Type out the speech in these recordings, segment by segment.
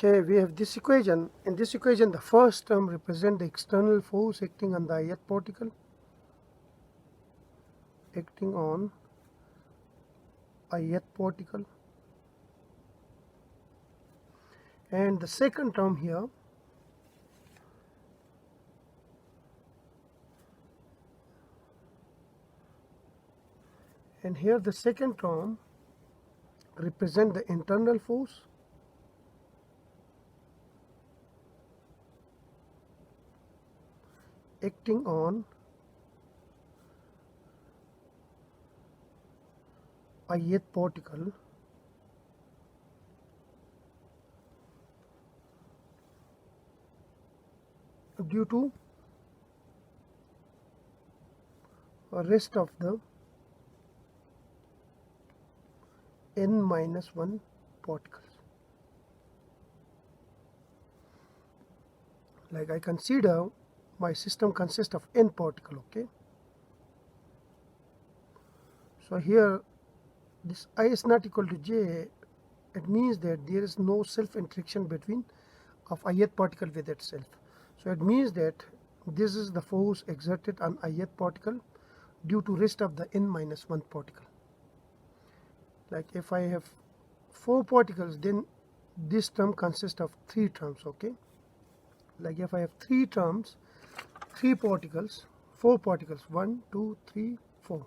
Okay, we have this equation. In this equation, the first term represents the external force acting on the ith particle, acting on ith particle, and the second term here and here the second term represent the internal force acting on ith particle due to rest of the n-1 particles. Like I consider my system consists of n particle, okay? So here this I is not equal to j, it means that there is no self-interaction between of ith particle with itself. So it means that this is the force exerted on ith particle due to rest of the n-1 particle. Like if I have 4 particles, then this term consists of 3 terms, okay? Like if I have 3 terms, 3 particles, 4 particles, 1, 2, 3, 4,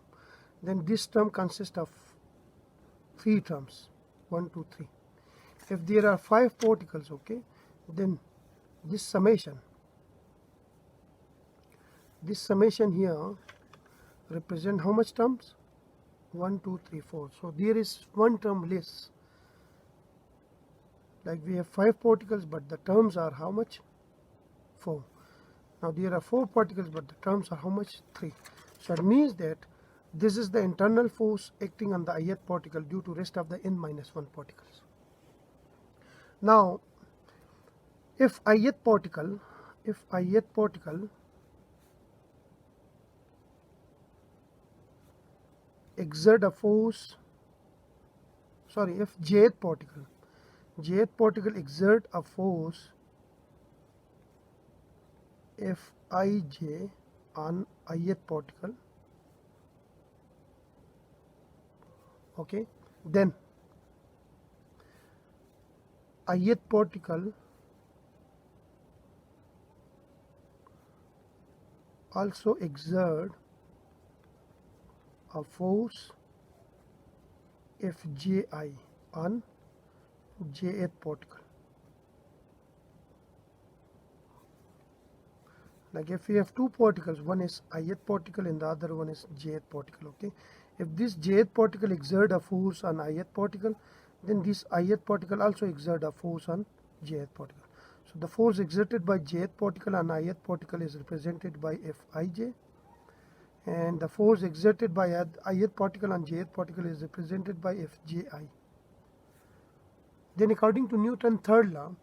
then this term consists of 3 terms, 1, 2, 3. If there are 5 particles, okay, then this summation here represent how much terms? 1, 2, 3, 4. So there is one term less. Like we have 5 particles, but the terms are how much? 4. Now there are 4 particles, but the terms are how much? 3. So it means that this is the internal force acting on the ith particle due to rest of the n-1 particles. Now if ith particle exert a force, if jth particle exert a force Fij on ith particle, okay, then ith particle also exert a force Fji on jth particle. Like if we have 2 particles, one is ith particle and the other one is jth particle, okay? If this jth particle exert a force on ith particle, then this ith particle also exert a force on jth particle. So the force exerted by jth particle on ith particle is represented by Fij, and the force exerted by ith particle on jth particle is represented by Fji. Then according to Newton's third law,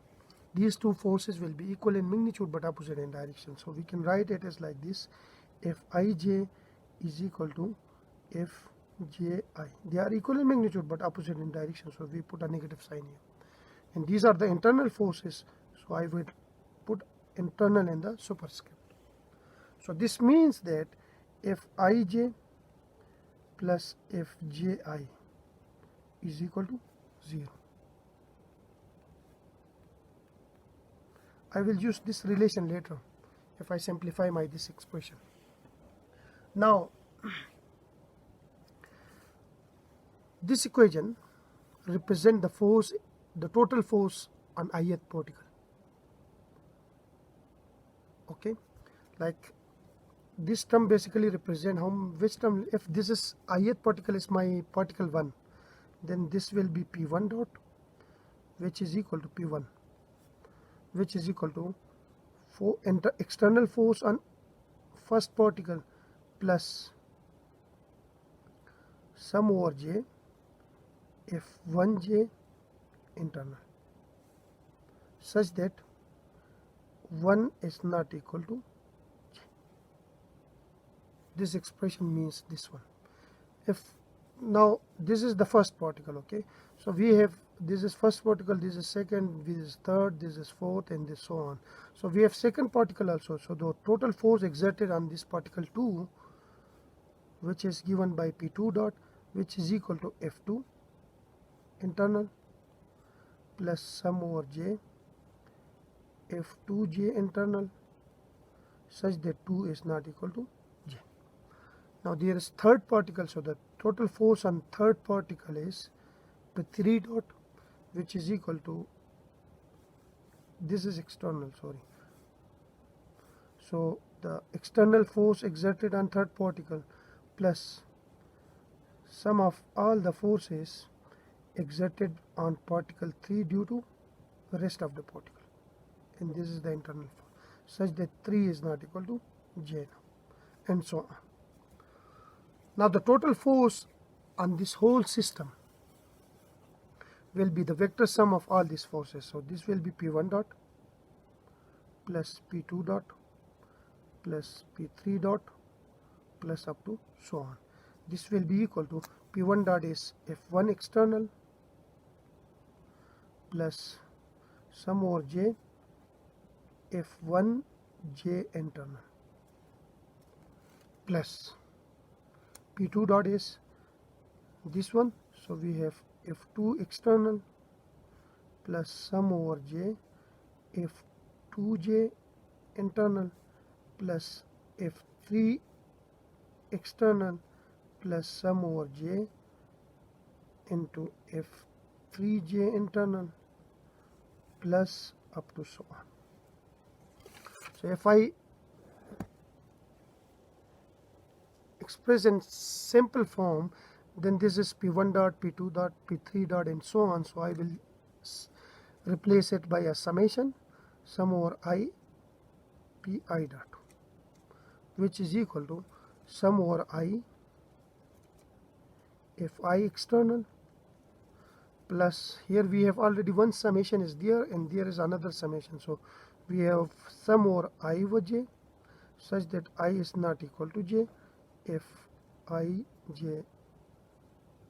these two forces will be equal in magnitude but opposite in direction. So we can write it as like this: Fij is equal to Fji. They are equal in magnitude but opposite in direction, so we put a negative sign here. And these are the internal forces, so I will put internal in the superscript. So this means that Fij plus Fji is equal to 0. I will use this relation later if I simplify this expression. Now this equation represents the force, the total force on ith particle, okay? Like this term basically represents which term. If this is ith particle is my particle 1, then this will be P1 dot, which is equal to P1, which is equal to external force on first particle plus sum over j F1j internal, such that 1 is not equal to j. This expression means this one. If now this is the first particle, okay, so we have this is first particle, this is second, this is third, this is fourth, and this so on. So we have second particle also. So the total force exerted on this particle 2, which is given by P2 dot, which is equal to F2 internal plus sum over J F2J internal, such that 2 is not equal to J. Now there is third particle, so the total force on third particle is P3 dot, which is equal to, this is external, sorry. So the external force exerted on third particle plus sum of all the forces exerted on particle 3 due to the rest of the particle, and this is the internal force, such that 3 is not equal to J now, and so on. Now the total force on this whole system will be the vector sum of all these forces. So this will be P1 dot plus P2 dot plus P3 dot plus up to so on. This will be equal to P1 dot is F1 external plus sum over J F1 J internal plus P2 dot is this one. So we have F2 external plus sum over J F2J internal plus F3 external plus sum over J into F3J internal plus up to so on. So if I express in simple form, then this is P1 dot, P2 dot, P3 dot, and so on. So I will replace it by a summation, sum over I Pi dot, which is equal to sum over I Fi external plus, here we have already one summation is there and there is another summation. So we have sum over I over J, such that I is not equal to J if I J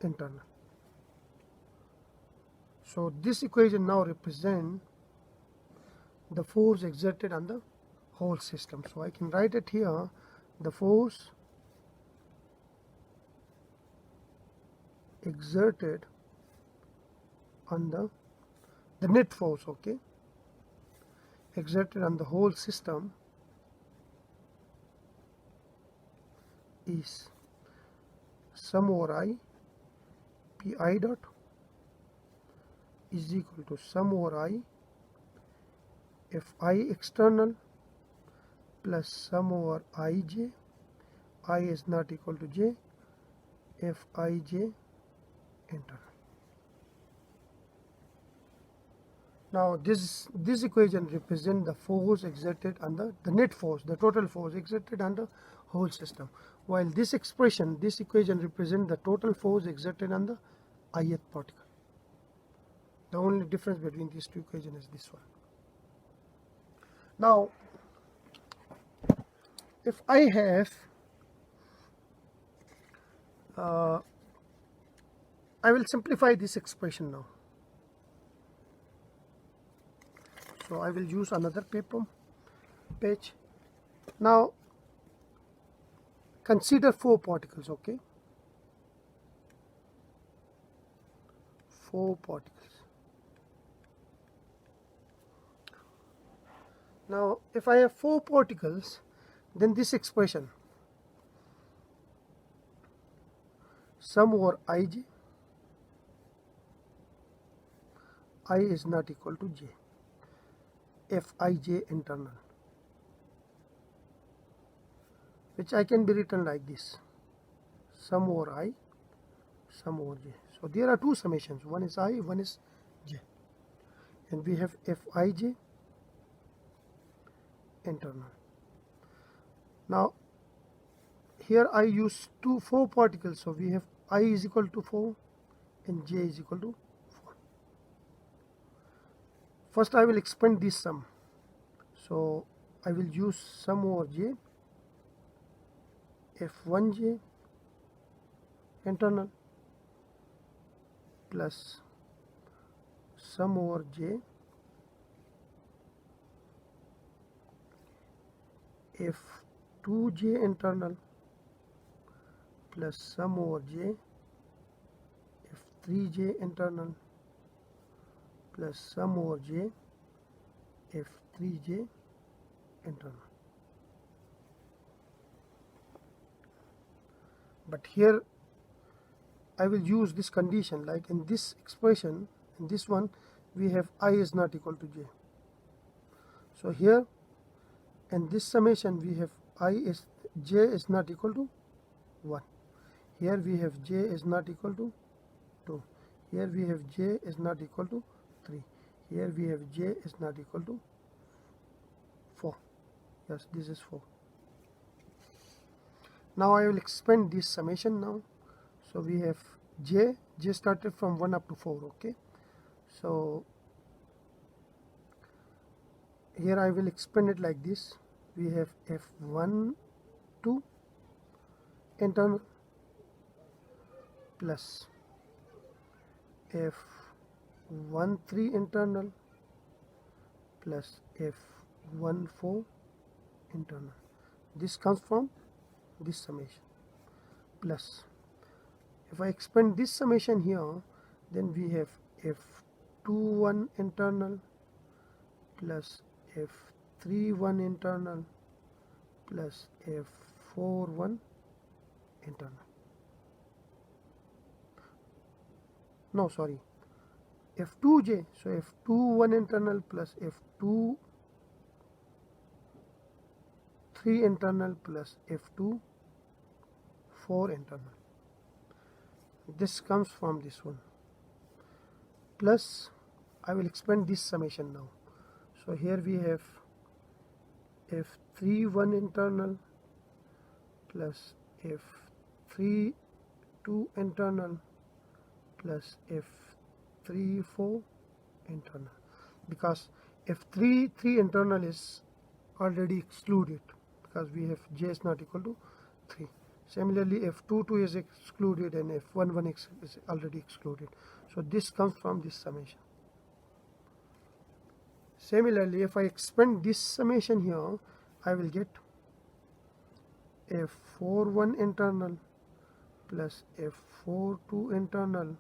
internal. So this equation now represents the force exerted on the whole system. So I can write it here, the force exerted on the net force, okay, exerted on the whole system is sum over I Pi dot is equal to sum over I Fi external plus sum over Ij, I is not equal to J, Fij internal. Now this equation represents the force exerted on the net force, the total force exerted on the whole system, while this equation represents the total force exerted on the ith particle. The only difference between these two equations is this one. Now if I have I will simplify this expression now. So I will use another page. Now consider 4 particles, okay? 4 particles. Now if I have 4 particles, then this expression sum over Ij, I is not equal to J, Fij internal, which I can be written like this, sum over I, sum over J. So there are 2 summations, one is I, one is J, and we have Fij internal. Now here I use 4 particles, so we have I is equal to 4 and J is equal to 4. First I will expand this sum, so I will use sum over J F1J internal plus sum over j f2j internal plus sum over j f3j internal plus sum over j f3j internal. But here I will use this condition, like in this expression, in this one we have I is not equal to j. So here in this summation we have j is not equal to 1. Here we have j is not equal to 2. Here we have j is not equal to 3. Here we have j is not equal to 4. Yes, this is 4. Now I will expand this summation now. So we have j started from 1 up to 4. Okay, so here I will expand it like this. We have f1 2 internal plus f1 3 internal plus f1 4 internal. This comes from this summation, plus if I expand this summation here, then we have f21 internal plus f31 internal plus f41 internal. No, sorry, f2j. So f21 internal plus f23 internal plus f24 internal. This comes from this one, plus I will expand this summation now. So here we have f31 internal plus f32 internal plus f34 internal, because f33 internal is already excluded because we have j is not equal to 3. Similarly, f22 is excluded and f11 is already excluded. So this comes from this summation. Similarly, if I expand this summation here, I will get f41 internal plus f42 internal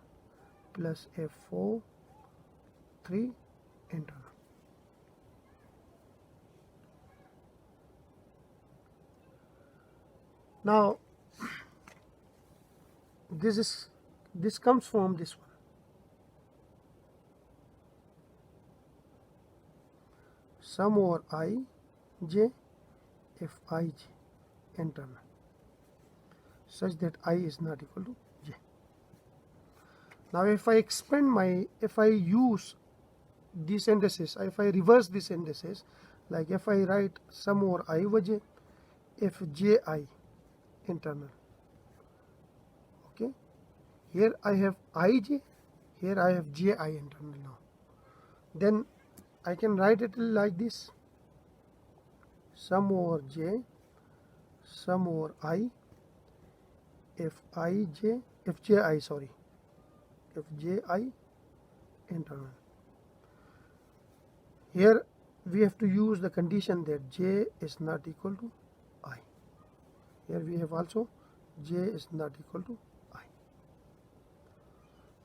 plus f43 internal. Now this comes from this one. Sum over I j f I j internal such that I is not equal to j. Now if I use this indices, if I reverse this indices, like if I write sum over I over j f j I internal. Okay, here I have ij, here I have ji internal. Now then I can write it like this: sum over j, sum over I, fji internal. Here we have to use the condition that j is not equal to I. Here we have also j is not equal to I.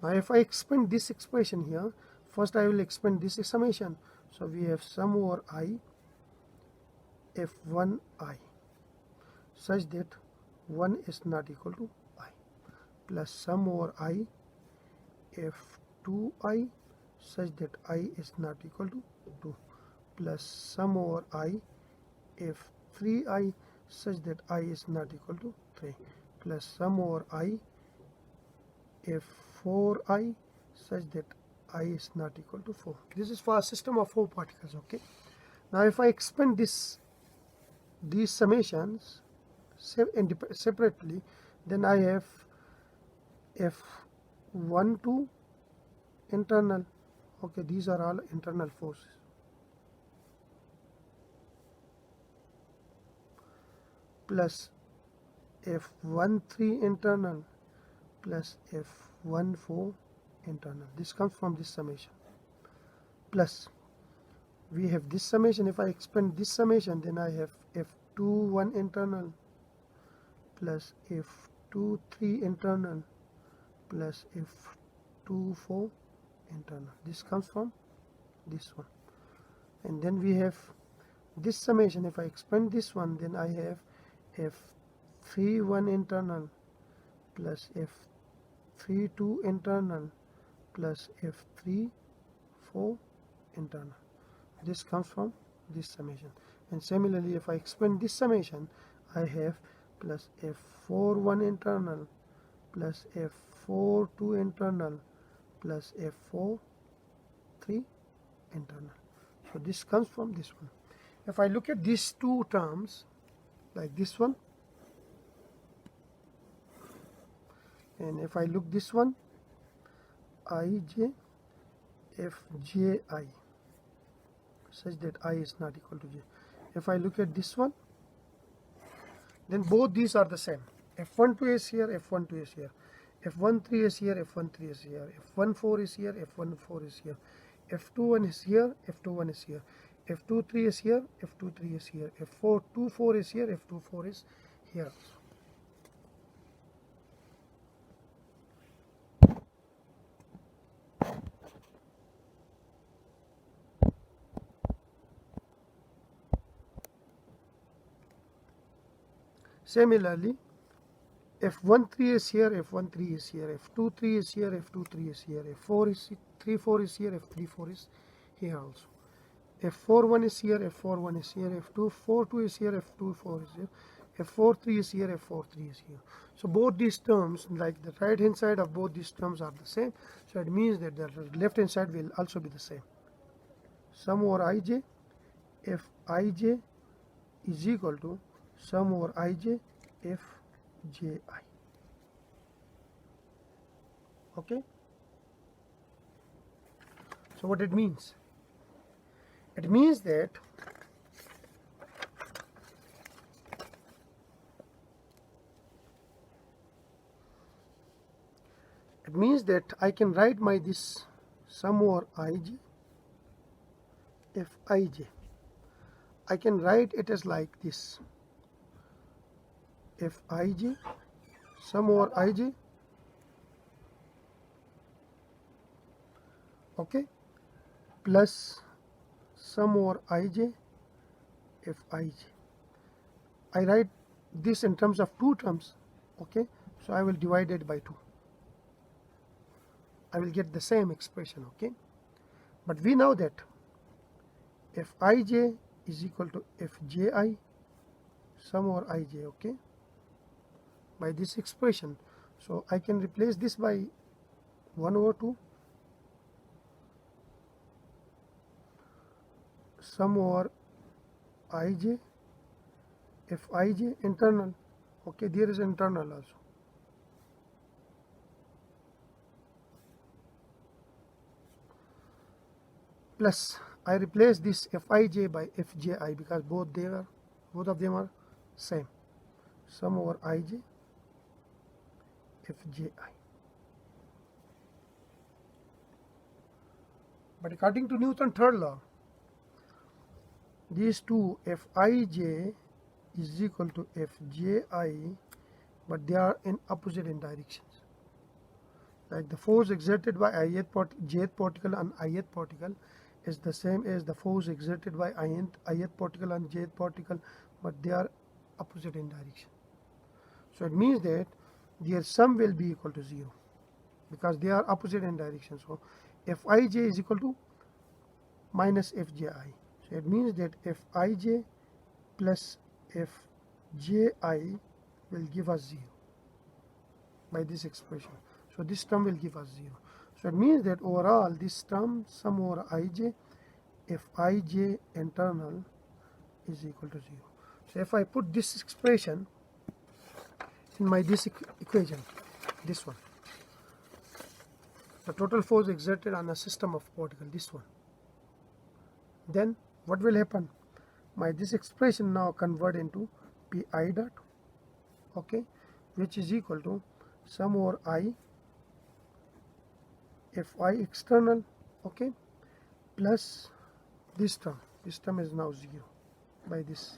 Now if I expand this expression here, first I will expand this summation. So we have sum over I f1 I such that 1 is not equal to I, plus sum over I f2 I such that I is not equal to 2, plus sum over I f3 I such that I is not equal to 3, plus sum over I f4 I such that I is not equal to 4. This is for a system of 4 particles. Okay. Now if I expand these summations separately, then I have f1 2 internal. Okay, these are all internal forces. Plus f1 3 internal plus f1 4 internal. This comes from this summation. plus we have this summation. If I expand this summation, then I have f21 internal plus f23 internal plus f24 internal. This comes from this one. And then we have this summation. If I expand this one, then I have f31 internal plus f32 internal plus f34 internal. This comes from this summation. And similarly, if I expand this summation, I have plus f41 internal plus f42 internal plus f43 internal. So this comes from this one. If I look at these two terms, like this one, and if I look this one, ij fji, such that I is not equal to j. If I look at this one, then both these are the same. f12 is here, f12 is here, f13 is here, f13 is here, f14 is here, f14 is here, f21 is here, f21 is here, f23 is here, f23 is here, f24 is here, f24 is here. Similarly, f13 is here, f13 is here, f23 is here, f23 is here, f4 is 34 is here, f34 is here also. f41 is here, f41 is here, f242 is here, f24 is here, f43 is here, f43 is here. So both these terms, like the right hand side of both these terms are the same. So it means that the left hand side will also be the same. Sum over ij, if ij is equal to sum over ij f ji. Okay, so what it means? It means that I can write my this sum over ij f ij. I can write it as like this: f ij sum over ij, okay, plus sum over ij f ij. I write this in terms of two terms, okay, so I will divide it by 2. I will get the same expression, okay. But we know that f ij is equal to fji sum over ij, okay, by this expression. So I can replace this by 1 over 2 sum over ij f ij internal, okay, there is internal also, plus I replace this fij by fji because both of them are same. Sum over ij fji. But according to Newton's third law, these two fij is equal to fji, but they are in opposite in directions. Like the force exerted by jth particle on ith particle is the same as the force exerted by ith particle on jth particle, but they are opposite in direction. So it means that their sum will be equal to 0 because they are opposite in direction. So fij is equal to minus fji. So it means that fij plus fji will give us 0 by this expression. So this term will give us 0. So it means that overall this term sum over ij fij internal is equal to 0. So if I put this expression in my this equation, this one, the total force exerted on a system of particle, this one, then what will happen? My this expression now convert into pi dot, okay, which is equal to sum over I fi external, okay, plus this term is now 0 by this.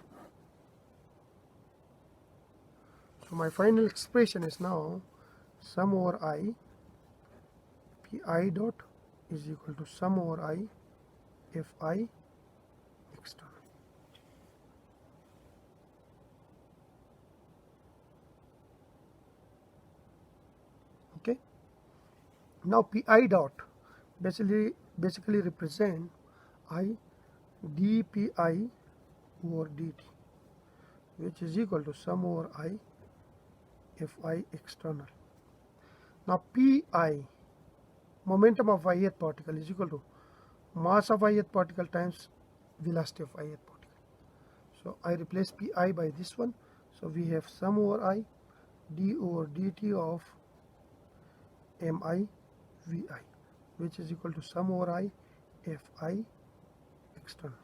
So my final expression is now sum over I pi dot is equal to sum over I fi external. Okay. Now pi dot basically represent I dpi over dt, which is equal to sum over I fi external. Now pi, momentum of ith particle, is equal to mass of ith particle times velocity of ith particle. So I replace pi by this one. So we have sum over I d over dt of mi vi, which is equal to sum over I fi external.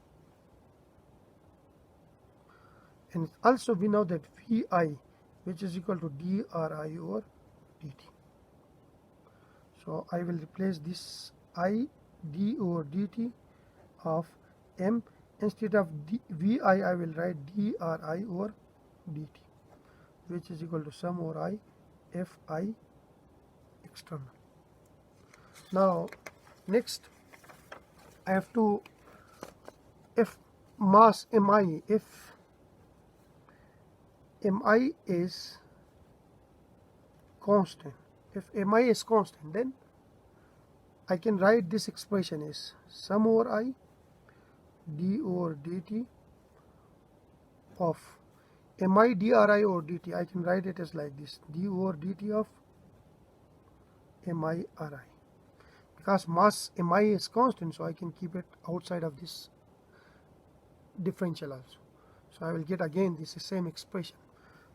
And also we know that vi, which is equal to dri over dt. So I will replace this I d over dt of m. Instead of vi, I will write dri over dt, which is equal to sum over I fi external. Now next I have to, if mass mi, if mi is constant, then I can write this expression as sum over I d over dt of mi dri over dt. I can write it as like this, d over dt of mi ri. Because mass mi is constant, so I can keep it outside of this differential also. So I will get again this same expression,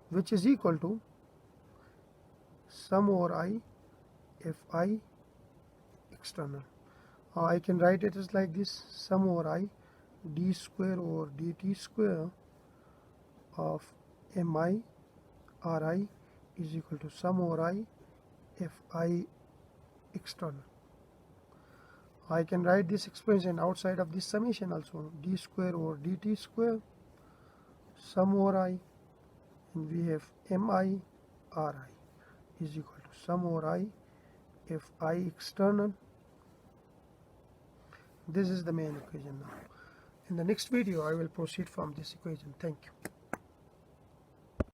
which is equal to sum over I fi external. I can write it as like this, sum over I d square over dt square of mi ri is equal to sum over I fi external. I can write this expression outside of this summation also, d square over dt square sum over I, and we have mi ri is equal to sum over I fi external. This is the main equation now. In the next video I will proceed from this equation. Thank you.